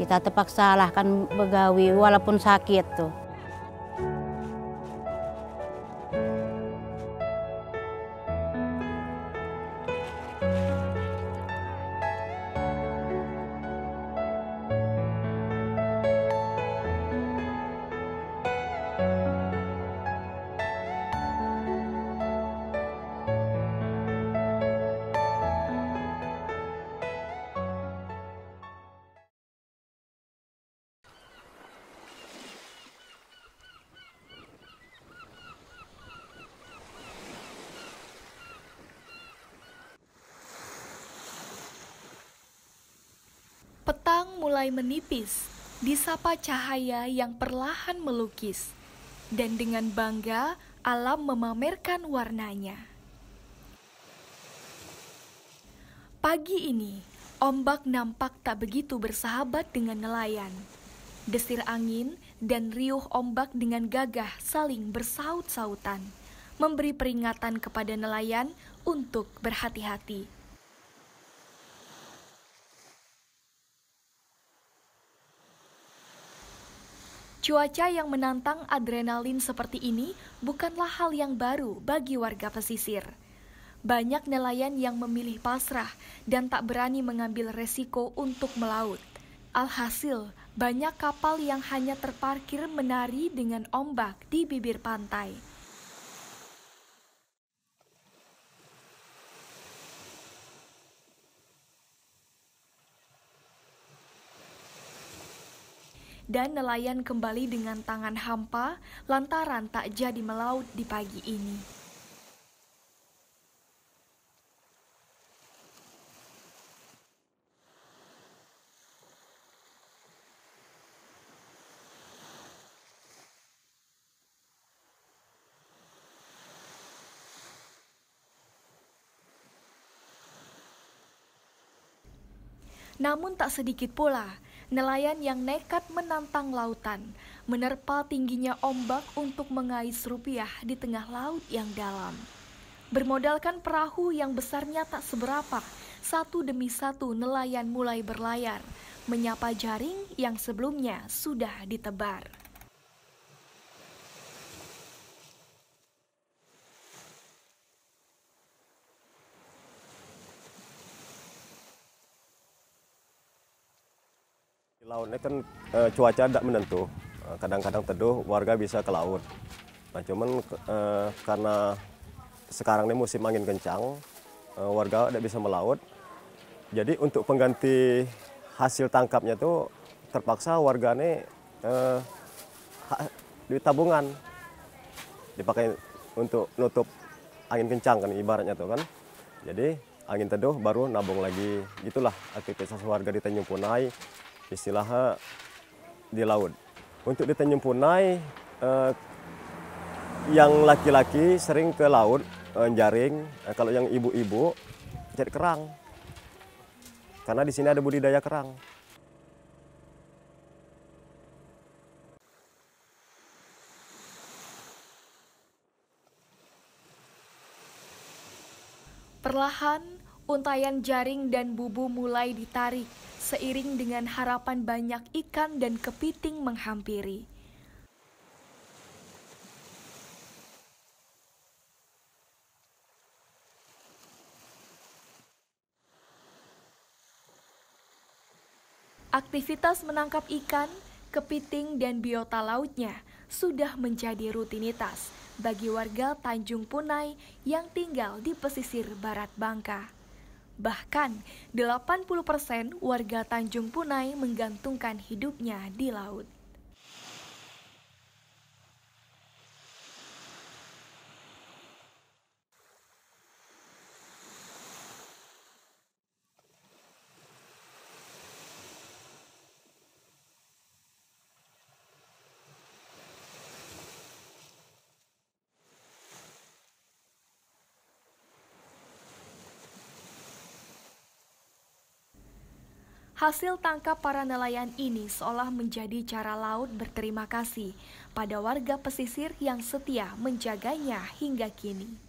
kita terpaksa lah kan begawi walaupun sakit tuh. Petang mulai menipis, disapa cahaya yang perlahan melukis, dan dengan bangga alam memamerkan warnanya. Pagi ini, ombak nampak tak begitu bersahabat dengan nelayan. Desir angin dan riuh ombak dengan gagah saling bersaut-sautan, memberi peringatan kepada nelayan untuk berhati-hati. Cuaca yang menantang adrenalin seperti ini bukanlah hal yang baru bagi warga pesisir. Banyak nelayan yang memilih pasrah dan tak berani mengambil resiko untuk melaut. Alhasil, banyak kapal yang hanya terparkir menari dengan ombak di bibir pantai. Dan nelayan kembali dengan tangan hampa lantaran tak jadi melaut di pagi ini. Namun tak sedikit pula nelayan yang nekat menantang lautan, menerpa tingginya ombak untuk mengais rupiah di tengah laut yang dalam. Bermodalkan perahu yang besarnya tak seberapa, satu demi satu nelayan mulai berlayar, menyapa jaring yang sebelumnya sudah ditebar. Laut ini kan cuaca tidak menentu, kadang-kadang teduh warga bisa ke laut. Nah, cuman karena sekarang ini musim angin kencang, warga tidak bisa melaut. Jadi untuk pengganti hasil tangkapnya itu terpaksa warga ini duit tabungan dipakai untuk nutup angin kencang kan ibaratnya tuh kan. Jadi angin teduh baru nabung lagi. Gitulah aktivitas warga di Tanjung Punai. Istilahnya di laut. Untuk di Tanjung Punai, yang laki-laki sering ke laut jaring. Kalau yang ibu-ibu cari kerang, karena di sini ada budidaya kerang. Perlahan, untayan jaring dan bubu mulai ditarik, seiring dengan harapan banyak ikan dan kepiting menghampiri. Aktivitas menangkap ikan, kepiting, dan biota lautnya sudah menjadi rutinitas bagi warga Tanjung Punai yang tinggal di pesisir barat Bangka. Bahkan, 80% warga Tanjung Punai menggantungkan hidupnya di laut. Hasil tangkap para nelayan ini seolah menjadi cara laut berterima kasih pada warga pesisir yang setia menjaganya hingga kini.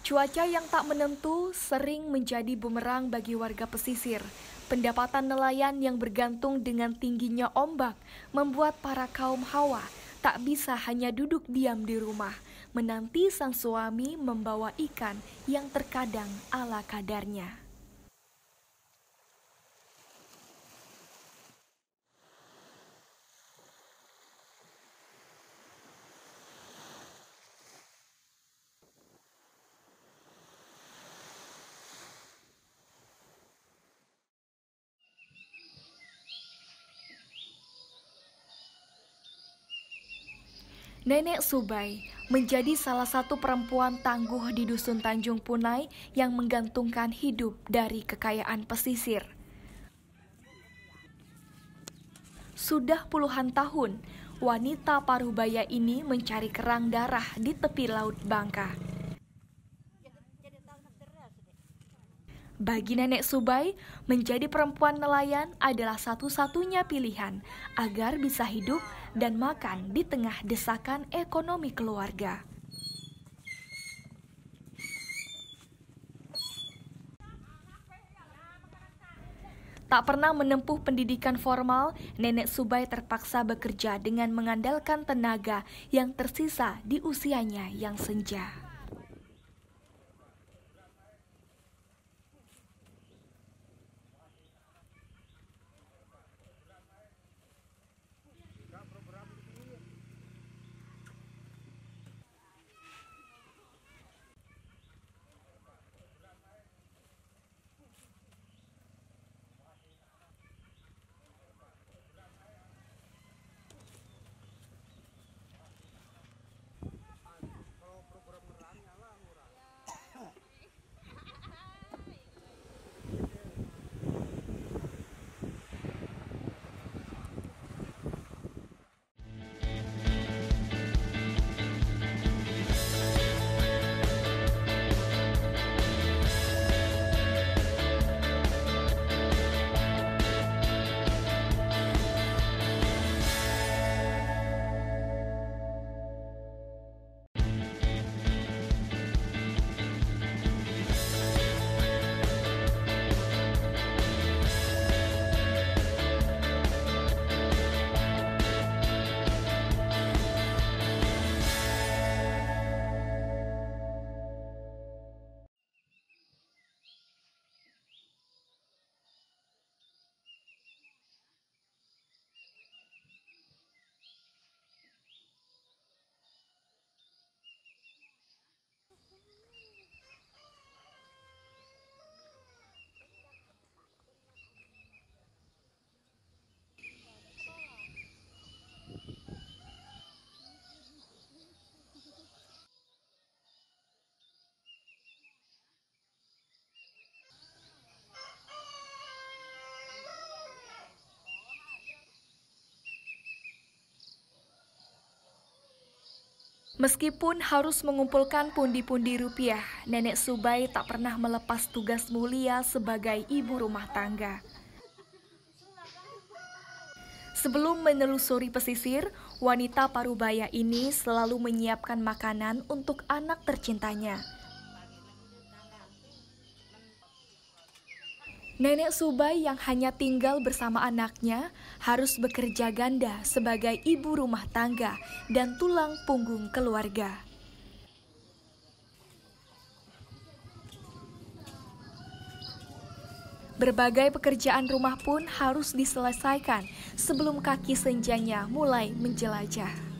Cuaca yang tak menentu sering menjadi bumerang bagi warga pesisir. Pendapatan nelayan yang bergantung dengan tingginya ombak membuat para kaum hawa tak bisa hanya duduk diam di rumah, menanti sang suami membawa ikan yang terkadang ala kadarnya. Nenek Subai menjadi salah satu perempuan tangguh di Dusun Tanjung Punai yang menggantungkan hidup dari kekayaan pesisir. Sudah puluhan tahun, wanita Parubaya ini mencari kerang darah di tepi Laut Bangka. Bagi Nenek Subai, menjadi perempuan nelayan adalah satu-satunya pilihan agar bisa hidup dan makan di tengah desakan ekonomi keluarga. Tak pernah menempuh pendidikan formal, Nenek Subai terpaksa bekerja dengan mengandalkan tenaga yang tersisa di usianya yang senja. Meskipun harus mengumpulkan pundi-pundi rupiah, Nenek Subai tak pernah melepas tugas mulia sebagai ibu rumah tangga. Sebelum menelusuri pesisir, wanita Parubaya ini selalu menyiapkan makanan untuk anak tercintanya. Nenek Subai yang hanya tinggal bersama anaknya harus bekerja ganda sebagai ibu rumah tangga dan tulang punggung keluarga. Berbagai pekerjaan rumah pun harus diselesaikan sebelum kaki senjanya mulai menjelajah.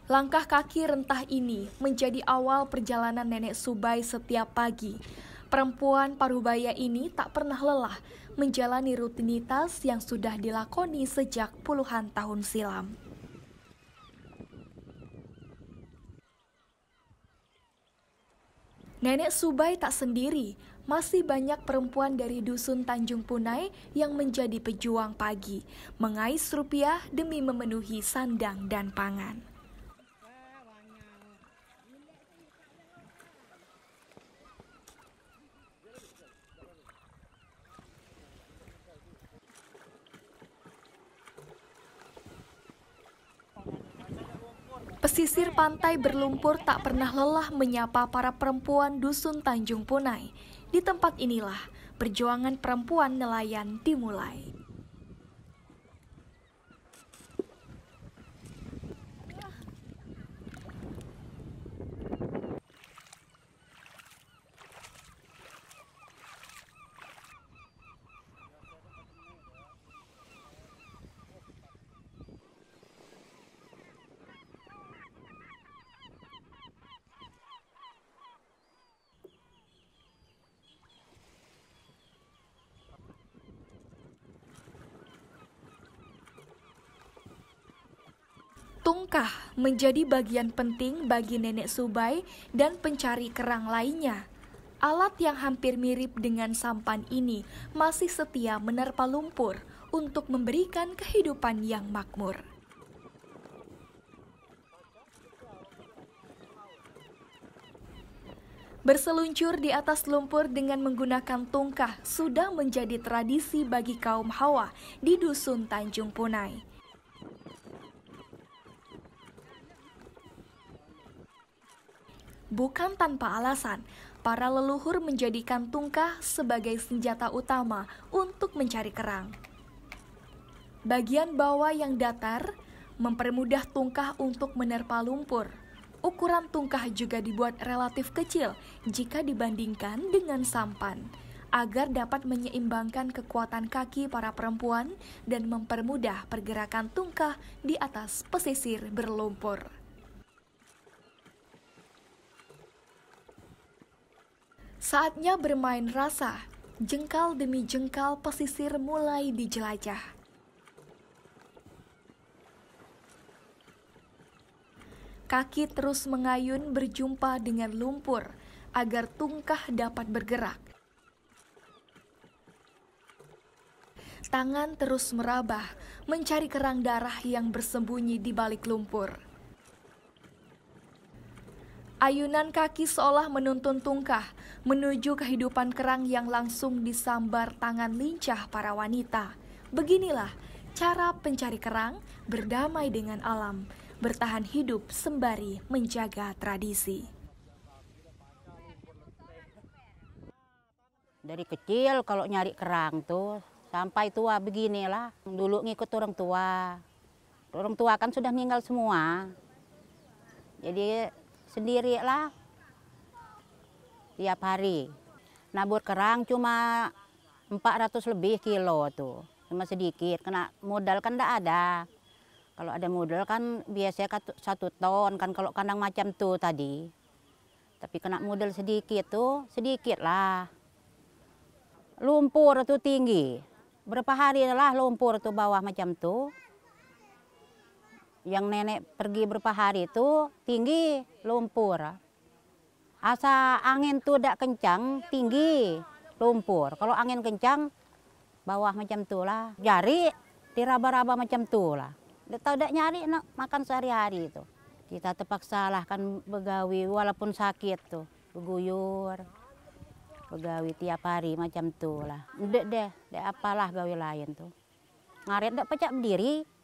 Langkah kaki rentah ini menjadi awal perjalanan Nenek Subai setiap pagi. Perempuan Parubaya ini tak pernah lelah menjalani rutinitas yang sudah dilakoni sejak puluhan tahun silam. Nenek Subai tak sendiri, masih banyak perempuan dari Dusun Tanjung Punai yang menjadi pejuang pagi, mengais rupiah demi memenuhi sandang dan pangan. Pesisir pantai berlumpur tak pernah lelah menyapa para perempuan Dusun Tanjung Punai. Di tempat inilah perjuangan perempuan nelayan dimulai. Tungkah menjadi bagian penting bagi Nenek Subai dan pencari kerang lainnya. Alat yang hampir mirip dengan sampan ini masih setia menerpa lumpur untuk memberikan kehidupan yang makmur. Berseluncur di atas lumpur dengan menggunakan tungkah sudah menjadi tradisi bagi kaum Hawa di Dusun Tanjung Punai. Bukan tanpa alasan, para leluhur menjadikan tungkah sebagai senjata utama untuk mencari kerang. Bagian bawah yang datar mempermudah tungkah untuk menerpa lumpur. Ukuran tungkah juga dibuat relatif kecil jika dibandingkan dengan sampan, agar dapat menyeimbangkan kekuatan kaki para perempuan dan mempermudah pergerakan tungkah di atas pesisir berlumpur. Saatnya bermain rasa, jengkal demi jengkal pesisir mulai dijelajah. Kaki terus mengayun berjumpa dengan lumpur agar tungkah dapat bergerak. Tangan terus merabah mencari kerang darah yang bersembunyi di balik lumpur. Ayunan kaki seolah menuntun tungkah menuju kehidupan kerang yang langsung disambar tangan lincah para wanita. Beginilah cara pencari kerang berdamai dengan alam, bertahan hidup sembari menjaga tradisi. Dari kecil kalau nyari kerang tuh sampai tua beginilah. Dulu ngikut orang tua. Orang tua kan sudah meninggal semua. Jadi sendirilah tiap hari. Nabur kerang cuma 400 lebih kilo tuh. Cuma sedikit, kena modal kan enggak ada. Kalau ada modal kan biasanya 1 ton kan kalau kandang macam tuh tadi. Tapi kena modal sedikit tuh, sedikit lah. Lumpur tuh tinggi. Berapa hari lah lumpur tuh bawah macam tuh. Yang nenek pergi berapa hari itu tinggi lumpur. Asa angin tuh tidak kencang, tinggi lumpur. Kalau angin kencang, bawah macam tuh lah. Jari diraba-raba macam tuh lah. Dia tahu tidak nyari nak makan sehari-hari itu. Kita terpaksa lah kan begawi walaupun sakit tuh, beguyur. Begawi tiap hari macam tuh lah. Dek apalah gawe lain tuh. Ngaret tidak pecah berdiri.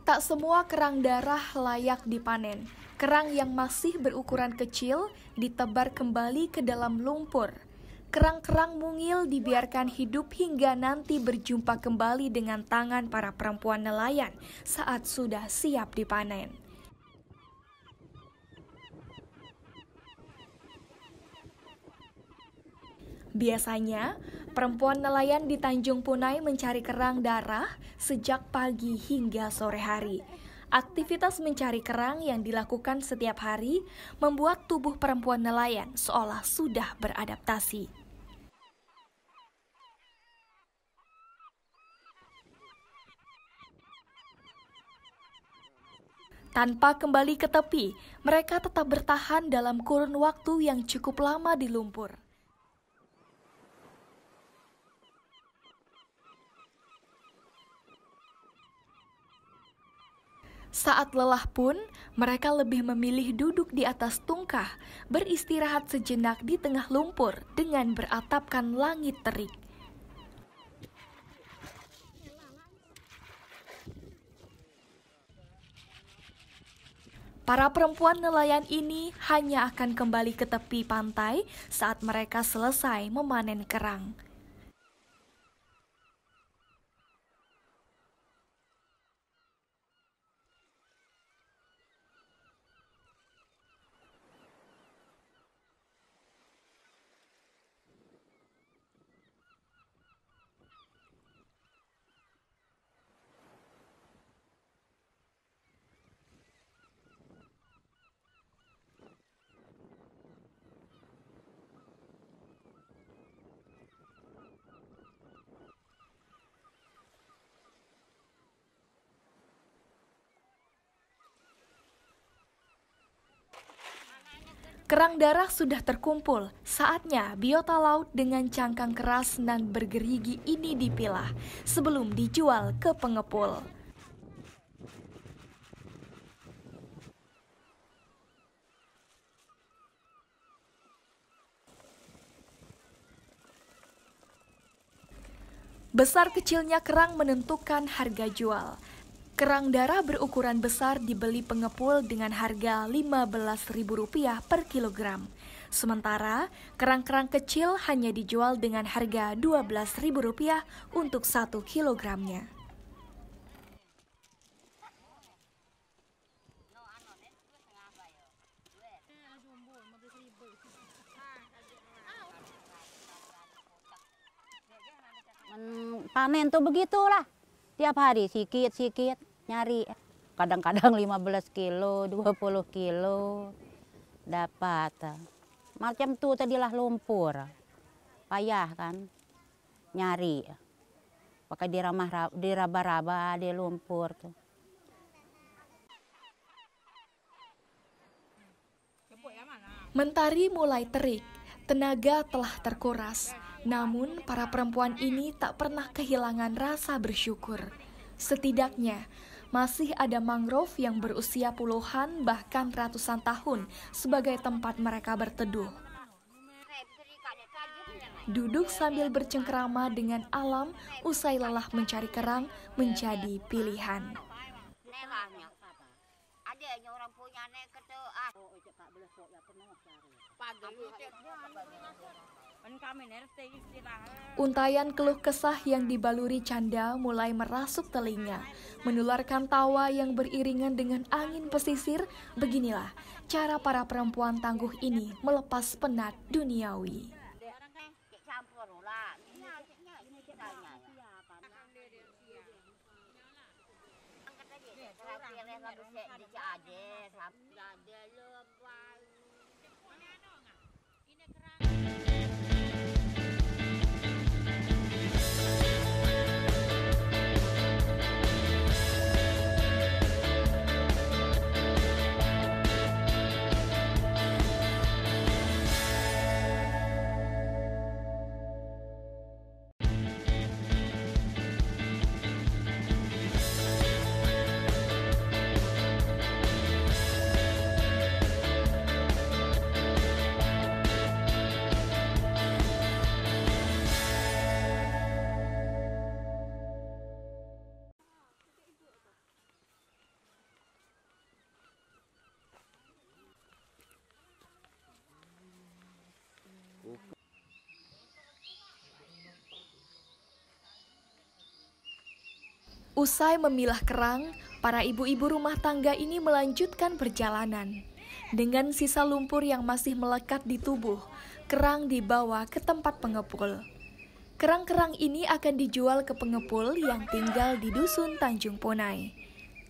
Tak semua kerang darah layak dipanen. Kerang yang masih berukuran kecil ditebar kembali ke dalam lumpur. Kerang-kerang mungil dibiarkan hidup hingga nanti berjumpa kembali dengan tangan para perempuan nelayan saat sudah siap dipanen. Biasanya, perempuan nelayan di Tanjung Punai mencari kerang darah sejak pagi hingga sore hari. Aktivitas mencari kerang yang dilakukan setiap hari membuat tubuh perempuan nelayan seolah sudah beradaptasi. Tanpa kembali ke tepi, mereka tetap bertahan dalam kurun waktu yang cukup lama di lumpur. Saat lelah pun, mereka lebih memilih duduk di atas tungkah, beristirahat sejenak di tengah lumpur dengan beratapkan langit terik. Para perempuan nelayan ini hanya akan kembali ke tepi pantai saat mereka selesai memanen kerang. Kerang darah sudah terkumpul, saatnya biota laut dengan cangkang keras dan bergerigi ini dipilah sebelum dijual ke pengepul. Besar kecilnya kerang menentukan harga jual. Kerang darah berukuran besar dibeli pengepul dengan harga Rp15.000 per kilogram. Sementara kerang-kerang kecil hanya dijual dengan harga Rp12.000 untuk 1 kilogramnya. Panen tuh begitulah. Tiap hari sikit-sikit nyari. Kadang-kadang 15 kilo, 20 kilo dapat. Macam tuh tadilah lumpur. Payah kan nyari. Pakai diraba-raba di lumpur tuh. Mentari mulai terik, tenaga telah terkuras. Namun, para perempuan ini tak pernah kehilangan rasa bersyukur. Setidaknya, masih ada mangrove yang berusia puluhan bahkan ratusan tahun sebagai tempat mereka berteduh. Duduk sambil bercengkerama dengan alam usai lelah mencari kerang menjadi pilihan. Untayan keluh kesah yang dibaluri canda mulai merasuk telinga, menularkan tawa yang beriringan dengan angin pesisir. Beginilah cara para perempuan tangguh ini melepas penat duniawi. Usai memilah kerang, para ibu-ibu rumah tangga ini melanjutkan perjalanan. Dengan sisa lumpur yang masih melekat di tubuh, kerang dibawa ke tempat pengepul. Kerang-kerang ini akan dijual ke pengepul yang tinggal di Dusun Tanjung Ponai.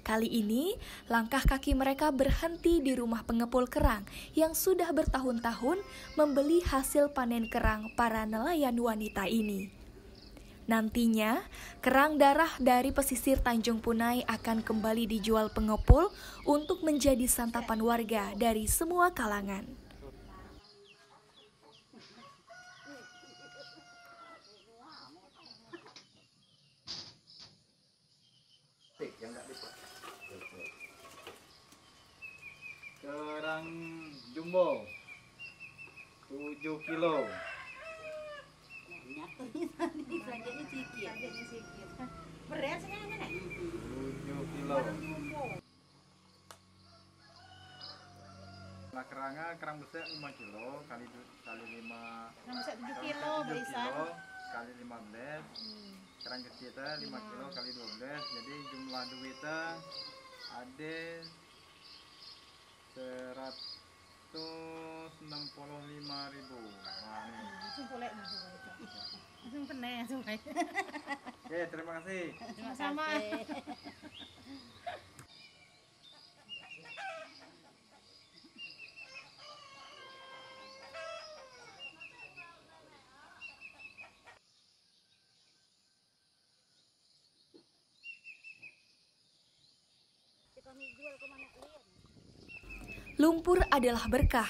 Kali ini, langkah kaki mereka berhenti di rumah pengepul kerang yang sudah bertahun-tahun membeli hasil panen kerang para nelayan wanita ini. Nantinya, kerang darah dari pesisir Tanjung Ponai akan kembali dijual pengepul untuk menjadi santapan warga dari semua kalangan. Kerang jumbo 7 kilo. 7 kilo. Nah, kerang besar 5 kilo kali 5. Kerang besar 7 kilo, berisan. Kali 15. Kerang kecil 5 kilo kali 12. Jadi jumlah duitnya ada 165.000. Nah, ini. Langsung penes. Oke, terima kasih. Sama-sama. Lumpur adalah berkah,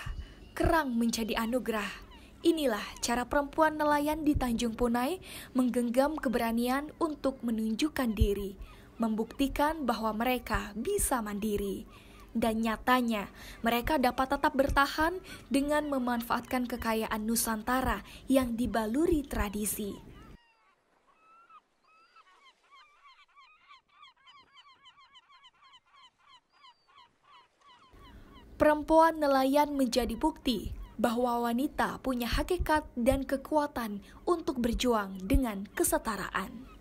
kerang menjadi anugerah. Inilah cara perempuan nelayan di Tanjung Ponai menggenggam keberanian untuk menunjukkan diri, membuktikan bahwa mereka bisa mandiri. Dan nyatanya, mereka dapat tetap bertahan dengan memanfaatkan kekayaan Nusantara yang dibaluri tradisi. Perempuan nelayan menjadi bukti bahwa wanita punya hakikat dan kekuatan untuk berjuang dengan kesetaraan.